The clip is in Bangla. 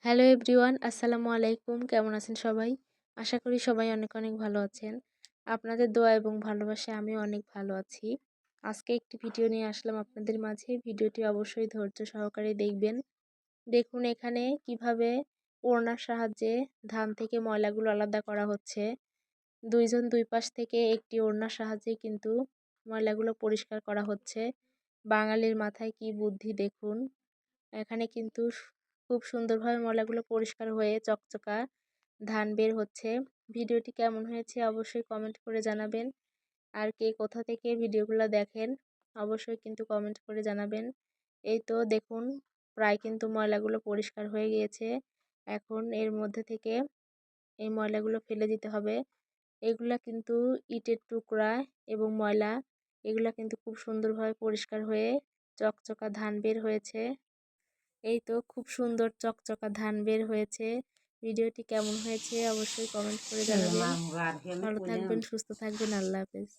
হ্যালো এভরিওয়ান, আসসালামু আলাইকুম। কেমন আছেন সবাই? আশা করি সবাই অনেক অনেক ভালো আছেন। আপনাদের দোয়া এবং ভালোবাসায় আমিও অনেক ভালো আছি। আজকে একটি ভিডিও নিয়ে আসলাম আপনাদের মাঝে। ভিডিওটি অবশ্যই ধৈর্য সহকারে দেখবেন। দেখুন এখানে কিভাবে ওড়নার সাহায্যে ধান থেকে ময়লাগুলো আলাদা করা হচ্ছে। দুইজন দুই পাশ থেকে একটি ওড়নার সাহায্যে কিন্তু ময়লাগুলো পরিষ্কার করা হচ্ছে। বাঙালির মাথায় কি বুদ্ধি দেখুন। এখানে কিন্তু খুব সুন্দরভাবে ময়লাগুলো পরিষ্কার হয়ে চকচকা ধান বের হচ্ছে। ভিডিওটি কেমন হয়েছে অবশ্যই কমেন্ট করে জানাবেন। আর কে কোথা থেকে ভিডিওগুলো দেখেন অবশ্যই কিন্তু কমেন্ট করে জানাবেন। এই তো দেখুন প্রায় কিন্তু ময়লাগুলো পরিষ্কার হয়ে গিয়েছে। এখন এর মধ্যে থেকে এই ময়লাগুলো ফেলে দিতে হবে। এগুলা কিন্তু ইটের টুকরা এবং ময়লা, এগুলা কিন্তু খুব সুন্দরভাবে পরিষ্কার হয়ে চকচকা ধান বের হয়েছে। এই তো খুব সুন্দর চকচকা ধান বের হয়েছে। ভিডিওটি কেমন হয়েছে অবশ্যই কমেন্ট করে জানাবেন। ভালো থাকবেন, সুস্থ থাকবেন। আল্লাহ হাফেজ।